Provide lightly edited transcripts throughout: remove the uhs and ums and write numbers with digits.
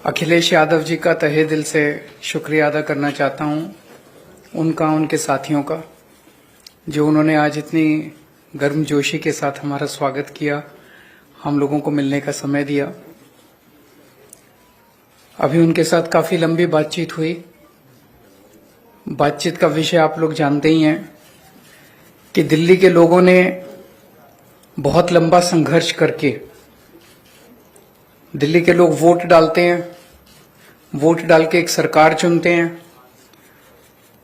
अखिलेश यादव जी का तहे दिल से शुक्रिया अदा करना चाहता हूं, उनका, उनके साथियों का, जो उन्होंने आज इतनी गर्मजोशी के साथ हमारा स्वागत किया, हम लोगों को मिलने का समय दिया। अभी उनके साथ काफी लंबी बातचीत हुई। बातचीत का विषय आप लोग जानते ही हैं कि दिल्ली के लोगों ने बहुत लंबा संघर्ष करके, दिल्ली के लोग वोट डालते हैं, वोट डाल के एक सरकार चुनते हैं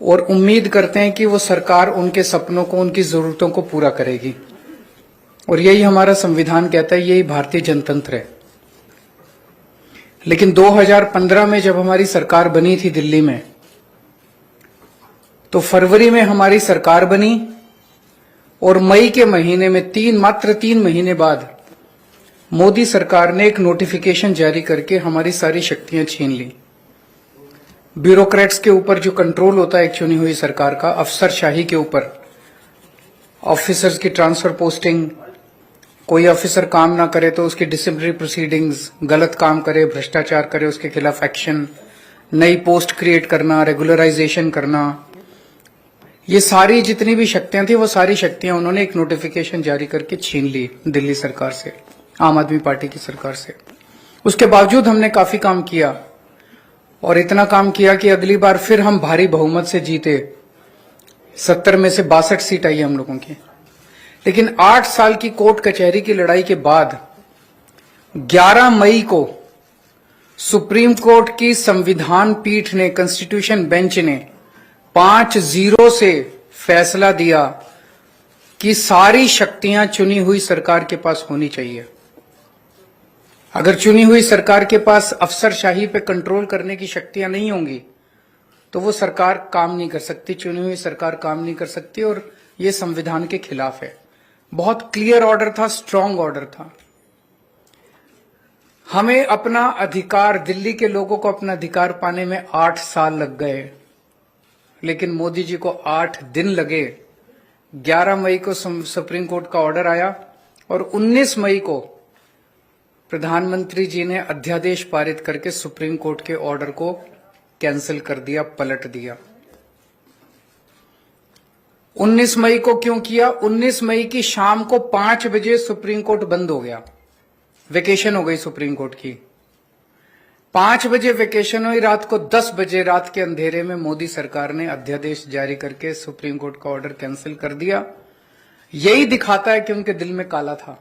और उम्मीद करते हैं कि वो सरकार उनके सपनों को, उनकी जरूरतों को पूरा करेगी। और यही हमारा संविधान कहता है, यही भारतीय जनतंत्र है। लेकिन 2015 में जब हमारी सरकार बनी थी दिल्ली में, तो फरवरी में हमारी सरकार बनी और मई के महीने में मात्र तीन महीने बाद मोदी सरकार ने एक नोटिफिकेशन जारी करके हमारी सारी शक्तियां छीन ली। ब्यूरोक्रेट्स के ऊपर जो कंट्रोल होता है एक चुनी हुई सरकार का, अफसरशाही के ऊपर, ऑफिसर्स की ट्रांसफर पोस्टिंग, कोई ऑफिसर काम ना करे तो उसकी डिसिप्लिनरी प्रोसीडिंग्स, गलत काम करे, भ्रष्टाचार करे, उसके खिलाफ एक्शन, नई पोस्ट क्रिएट करना, रेगुलराइजेशन करना, ये सारी जितनी भी शक्तियां थी वो सारी शक्तियां उन्होंने एक नोटिफिकेशन जारी करके छीन ली दिल्ली सरकार से, आम आदमी पार्टी की सरकार से। उसके बावजूद हमने काफी काम किया और इतना काम किया कि अगली बार फिर हम भारी बहुमत से जीते। 70 में से 62 सीट आई हम लोगों की। लेकिन 8 साल की कोर्ट कचहरी की लड़ाई के बाद 11 मई को सुप्रीम कोर्ट की संविधान पीठ ने, कॉन्स्टिट्यूशन बेंच ने 5-0 से फैसला दिया कि सारी शक्तियां चुनी हुई सरकार के पास होनी चाहिए। अगर चुनी हुई सरकार के पास अफसरशाही पे कंट्रोल करने की शक्तियां नहीं होंगी तो वो सरकार काम नहीं कर सकती, चुनी हुई सरकार काम नहीं कर सकती, और ये संविधान के खिलाफ है। बहुत क्लियर ऑर्डर था, स्ट्रांग ऑर्डर था। हमें अपना अधिकार, दिल्ली के लोगों को अपना अधिकार पाने में 8 साल लग गए, लेकिन मोदी जी को 8 दिन लगे। 11 मई को सुप्रीम कोर्ट का ऑर्डर आया और 19 मई को प्रधानमंत्री जी ने अध्यादेश पारित करके सुप्रीम कोर्ट के ऑर्डर को कैंसिल कर दिया, पलट दिया। 19 मई को क्यों किया? 19 मई की शाम को 5 बजे सुप्रीम कोर्ट बंद हो गया, वेकेशन हो गई सुप्रीम कोर्ट की। 5 बजे वेकेशन हुई, रात को 10 बजे रात के अंधेरे में मोदी सरकार ने अध्यादेश जारी करके सुप्रीम कोर्ट का ऑर्डर कैंसिल कर दिया। यही दिखाता है कि उनके दिल में काला था।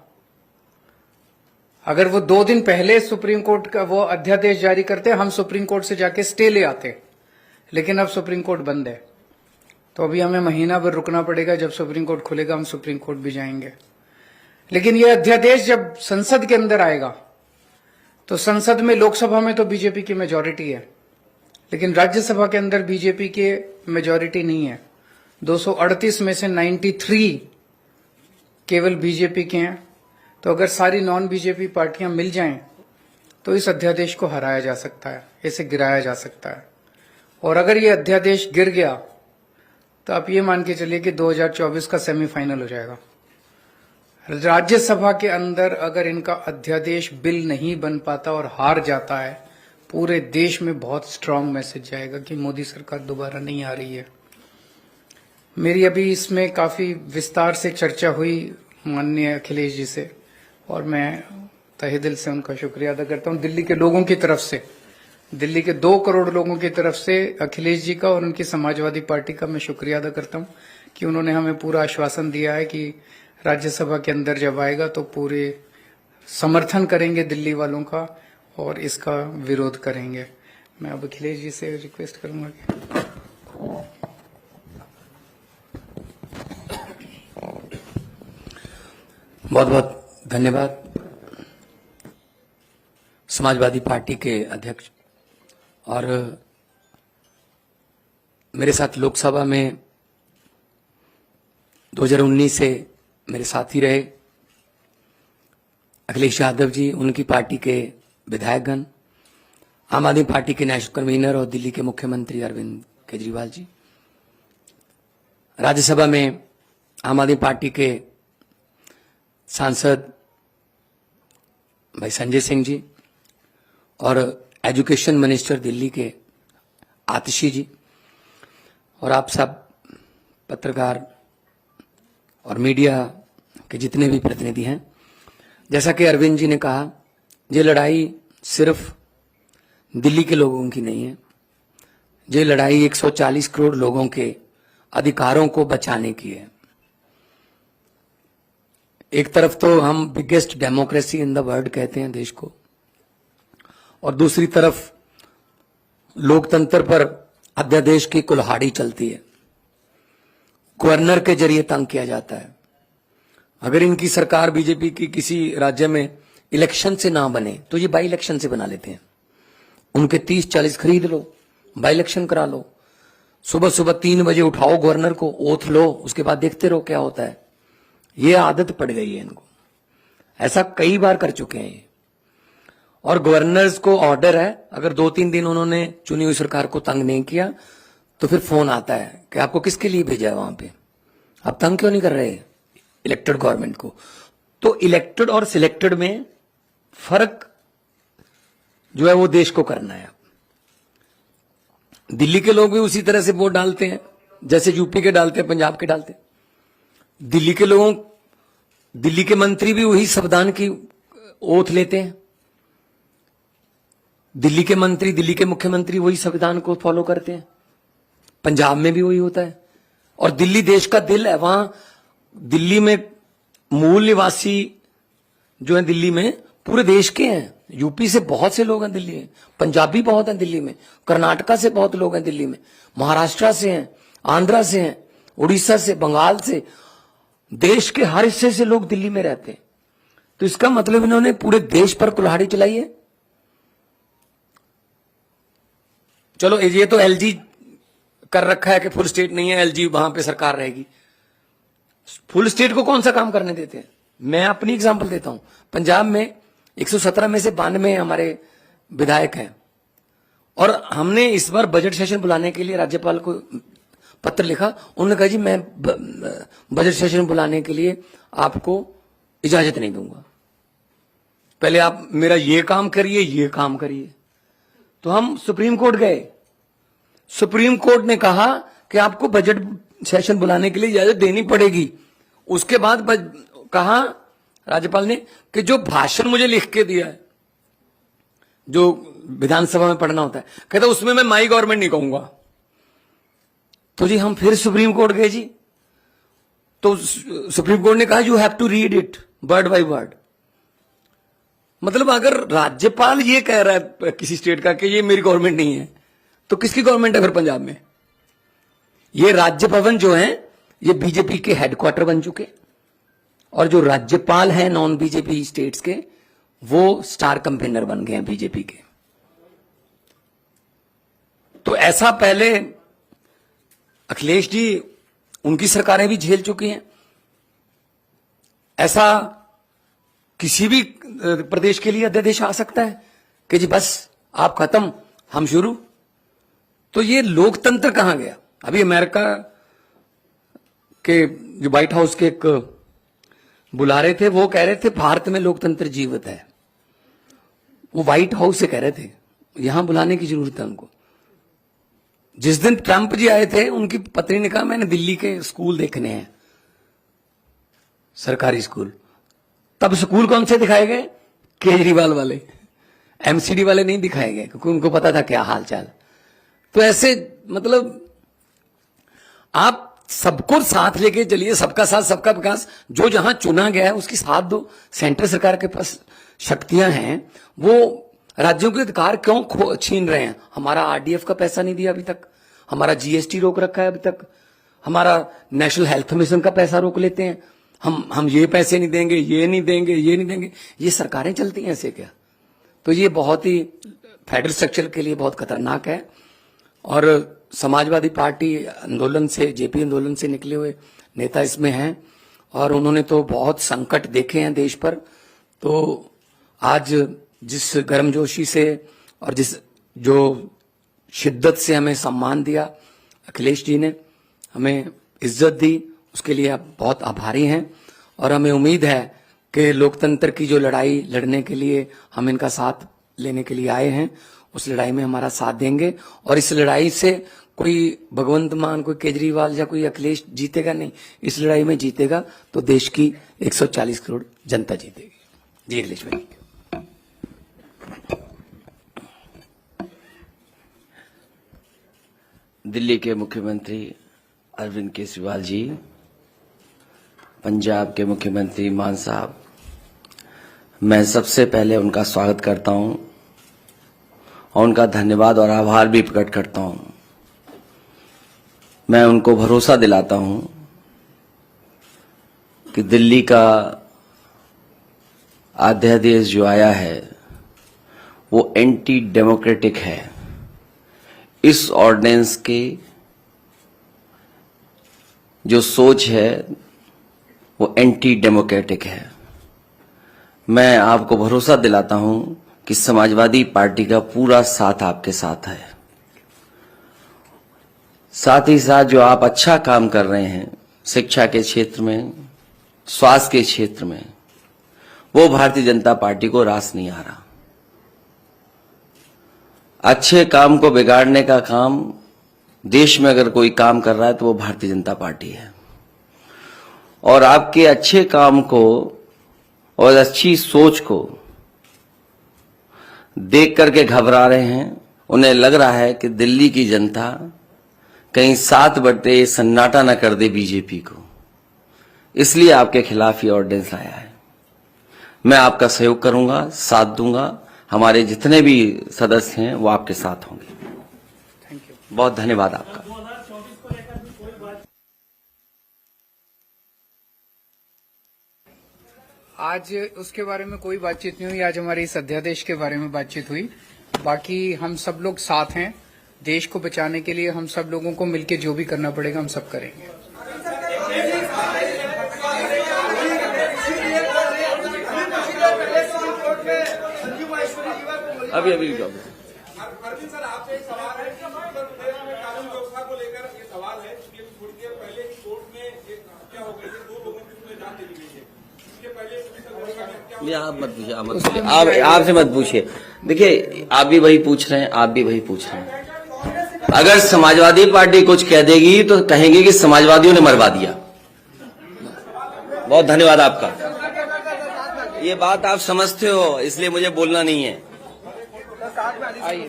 अगर वो 2 दिन पहले सुप्रीम कोर्ट का वो अध्यादेश जारी करते, हम सुप्रीम कोर्ट से जाके स्टे ले आते। लेकिन अब सुप्रीम कोर्ट बंद है, तो अभी हमें महीना भर रुकना पड़ेगा। जब सुप्रीम कोर्ट खुलेगा हम सुप्रीम कोर्ट भी जाएंगे। लेकिन ये अध्यादेश जब संसद के अंदर आएगा, तो संसद में, लोकसभा में तो बीजेपी की मेजॉरिटी है, लेकिन राज्यसभा के अंदर बीजेपी के मेजॉरिटी नहीं है। 238 में से 93 केवल बीजेपी के हैं। तो अगर सारी नॉन बीजेपी पार्टियां मिल जाएं तो इस अध्यादेश को हराया जा सकता है, इसे गिराया जा सकता है। और अगर ये अध्यादेश गिर गया तो आप ये मान के चलिए कि 2024 का सेमीफाइनल हो जाएगा। राज्यसभा के अंदर अगर इनका अध्यादेश बिल नहीं बन पाता और हार जाता है, पूरे देश में बहुत स्ट्रांग मैसेज जाएगा कि मोदी सरकार दोबारा नहीं आ रही है। मेरी अभी इसमें काफी विस्तार से चर्चा हुई माननीय अखिलेश जी से, और मैं तहे दिल से उनका शुक्रिया अदा करता हूं। दिल्ली के लोगों की तरफ से, दिल्ली के 2 करोड़ लोगों की तरफ से अखिलेश जी का और उनकी समाजवादी पार्टी का मैं शुक्रिया अदा करता हूं कि उन्होंने हमें पूरा आश्वासन दिया है कि राज्यसभा के अंदर जब आएगा तो पूरे समर्थन करेंगे दिल्ली वालों का और इसका विरोध करेंगे। मैं अब अखिलेश जी से रिक्वेस्ट करूंगा कि बहुत बहुत धन्यवाद। समाजवादी पार्टी के अध्यक्ष और मेरे साथ लोकसभा में 2019 से मेरे साथी रहे अखिलेश यादव जी, उनकी पार्टी के विधायकगण, आम आदमी पार्टी के नेशनल कन्वीनर और दिल्ली के मुख्यमंत्री अरविंद केजरीवाल जी, राज्यसभा में आम आदमी पार्टी के सांसद भाई संजय सिंह जी और एजुकेशन मिनिस्टर दिल्ली के आतिशी जी और आप सब पत्रकार और मीडिया के जितने भी प्रतिनिधि हैं, जैसा कि अरविंद जी ने कहा, ये लड़ाई सिर्फ दिल्ली के लोगों की नहीं है, ये लड़ाई 140 करोड़ लोगों के अधिकारों को बचाने की है। एक तरफ तो हम biggest democracy in the world कहते हैं देश को, और दूसरी तरफ लोकतंत्र पर अध्यादेश की कुल्हाड़ी चलती है, गवर्नर के जरिए तंग किया जाता है। अगर इनकी सरकार बीजेपी की किसी राज्य में इलेक्शन से ना बने तो ये बाई इलेक्शन से बना लेते हैं। उनके 30-40 खरीद लो, बाई इलेक्शन करा लो, सुबह सुबह 3 बजे उठाओ गवर्नर को, ओथ लो, उसके बाद देखते रहो क्या होता है। ये आदत पड़ गई है इनको, ऐसा कई बार कर चुके हैं ये। और गवर्नर्स को ऑर्डर है, अगर 2-3 दिन उन्होंने चुनी हुई सरकार को तंग नहीं किया तो फिर फोन आता है कि आपको किसके लिए भेजा है वहां पे, आप तंग क्यों नहीं कर रहे इलेक्टेड गवर्नमेंट को। तो इलेक्टेड और सिलेक्टेड में फर्क जो है वो देश को करना है। दिल्ली के लोग भी उसी तरह से वोट डालते हैं जैसे यूपी के डालते हैं, पंजाब के डालते हैं। दिल्ली के लोगों, दिल्ली के मंत्री भी वही संविधान की ओथ लेते हैं, दिल्ली के मंत्री, दिल्ली के मुख्यमंत्री वही संविधान को फॉलो करते हैं। पंजाब में भी वही होता है। और दिल्ली देश का दिल है, वहां दिल्ली में मूल निवासी जो है दिल्ली में पूरे देश के हैं। यूपी से बहुत से लोग हैं दिल्ली में, पंजाबी बहुत हैं दिल्ली में, कर्नाटका से बहुत लोग हैं दिल्ली में, महाराष्ट्र से हैं, आंध्रा से हैं, उड़ीसा से, बंगाल से, देश के हर हिस्से से लोग दिल्ली में रहते हैं। तो इसका मतलब इन्होंने पूरे देश पर कुल्हाड़ी चलाई है। चलो ये तो एलजी कर रखा है कि फुल स्टेट नहीं है, एलजी वहां पे सरकार रहेगी। फुल स्टेट को कौन सा काम करने देते हैं। मैं अपनी एग्जांपल देता हूं, पंजाब में 117 में से 92 हमारे विधायक हैं, और हमने इस बार बजट सेशन बुलाने के लिए राज्यपाल को पत्र लिखा। उन्होंने कहा जी मैं बजट सेशन बुलाने के लिए आपको इजाजत नहीं दूंगा, पहले आप मेरा ये काम करिए, ये काम करिए। तो हम सुप्रीम कोर्ट गए, सुप्रीम कोर्ट ने कहा कि आपको बजट सेशन बुलाने के लिए इजाजत देनी पड़ेगी। उसके बाद कहा राज्यपाल ने कि जो भाषण मुझे लिख के दिया है, जो विधानसभा में पढ़ना होता है, कहता उसमें मैं माई गवर्नमेंट नहीं कहूंगा। तो जी हम फिर सुप्रीम कोर्ट गए जी, तो सुप्रीम कोर्ट ने कहा you have to read it word by word. मतलब अगर राज्यपाल ये कह रहा है किसी स्टेट का कि ये मेरी गवर्नमेंट नहीं है, तो किसकी गवर्नमेंट है फिर पंजाब में। ये राज्य भवन जो है ये बीजेपी के हेडक्वार्टर बन चुके, और जो राज्यपाल हैं नॉन बीजेपी स्टेट्स के वो स्टार कैंपेनर बन गए हैं बीजेपी के। तो ऐसा पहले अखिलेश जी, उनकी सरकारें भी झेल चुकी हैं। ऐसा किसी भी प्रदेश के लिए अध्यादेश आ सकता है कि जी बस आप खत्म, हम शुरू। तो ये लोकतंत्र कहां गया। अभी अमेरिका के जो व्हाइट हाउस के एक बुला रहे थे, वो कह रहे थे भारत में लोकतंत्र जीवित है। वो व्हाइट हाउस से कह रहे थे, यहां बुलाने की जरूरत है उनको। जिस दिन ट्रंप जी आए थे, उनकी पत्नी ने कहा मैंने दिल्ली के स्कूल देखने हैं, सरकारी स्कूल। तब स्कूल कौन से दिखाए गए, केजरीवाल वाले, एमसीडी वाले नहीं दिखाए गए, क्योंकि उनको पता था क्या हाल चाल। तो ऐसे मतलब आप सबको साथ लेके चलिए, सबका साथ सबका विकास। जो जहां चुना गया है उसकी साथ दो। सेंट्रल सरकार के पास शक्तियां हैं, वो राज्यों के अधिकार क्यों छीन रहे हैं। हमारा आरडीएफ का पैसा नहीं दिया अभी तक, हमारा जीएसटी रोक रखा है अभी तक, हमारा नेशनल हेल्थ मिशन का पैसा रोक लेते हैं। हम ये पैसे नहीं देंगे, ये नहीं देंगे, ये नहीं देंगे। ये सरकारें चलती हैं ऐसे क्या। तो ये बहुत ही फेडरल स्ट्रक्चर के लिए बहुत खतरनाक है। और समाजवादी पार्टी आंदोलन से, जेपी आंदोलन से निकले हुए नेता इसमें हैं, और उन्होंने तो बहुत संकट देखे हैं देश पर। तो आज जिस गर्मजोशी से और जिस जो शिद्दत से हमें सम्मान दिया अखिलेश जी ने, हमें इज्जत दी, उसके लिए आप बहुत आभारी हैं। और हमें उम्मीद है कि लोकतंत्र की जो लड़ाई लड़ने के लिए हम इनका साथ लेने के लिए आए हैं, उस लड़ाई में हमारा साथ देंगे। और इस लड़ाई से कोई भगवंत मान, कोई केजरीवाल या कोई अखिलेश जीतेगा नहीं। इस लड़ाई में जीतेगा तो देश की 140 करोड़ जनता जीतेगी। जी अखिलेश भाई। दिल्ली के मुख्यमंत्री अरविंद केजरीवाल जी, पंजाब के मुख्यमंत्री मान साहब, मैं सबसे पहले उनका स्वागत करता हूं और उनका धन्यवाद और आभार भी प्रकट करता हूं। मैं उनको भरोसा दिलाता हूं कि दिल्ली का अध्यादेश जो आया है वो एंटी डेमोक्रेटिक है। इस ऑर्डिनेंस की जो सोच है वो एंटी डेमोक्रेटिक है। मैं आपको भरोसा दिलाता हूं कि समाजवादी पार्टी का पूरा साथ आपके साथ है। साथ ही साथ जो आप अच्छा काम कर रहे हैं शिक्षा के क्षेत्र में, स्वास्थ्य के क्षेत्र में, वो भारतीय जनता पार्टी को रास नहीं आ रहा। अच्छे काम को बिगाड़ने का काम, देश में अगर कोई काम कर रहा है तो वो भारतीय जनता पार्टी है। और आपके अच्छे काम को और अच्छी सोच को देख करके घबरा रहे हैं। उन्हें लग रहा है कि दिल्ली की जनता कहीं 7 बटे सन्नाटा न कर दे बीजेपी को, इसलिए आपके खिलाफ ये ऑर्डिनेंस आया है। मैं आपका सहयोग करूंगा, साथ दूंगा। हमारे जितने भी सदस्य हैं वो आपके साथ होंगे। Thank you. बहुत धन्यवाद आपका। आज उसके बारे में कोई बातचीत नहीं हुई। आज हमारी इस अध्यादेश के बारे में बातचीत हुई। बाकी हम सब लोग साथ हैं। देश को बचाने के लिए हम सब लोगों को मिलकर जो भी करना पड़ेगा हम सब करेंगे। अभी अरविंद सर, आपसे एक सवाल है कि कानून व्यवस्था को लेकर ये सवाल है कि थोड़ी देर पहले ही कोर्ट में एक हत्या हो गई है, 2 लोगों की उसमें जान दे दी गई है। इसके पहले आप मत पूछिए, आप आपसे मत पूछिए। देखिए, आप भी वही पूछ रहे हैं, आप भी वही पूछ रहे हैं। अगर समाजवादी पार्टी कुछ कह देगी तो कहेंगे कि समाजवादियों ने मरवा दिया। बहुत धन्यवाद आपका। ये बात आप समझते हो, इसलिए मुझे बोलना नहीं है। आइए।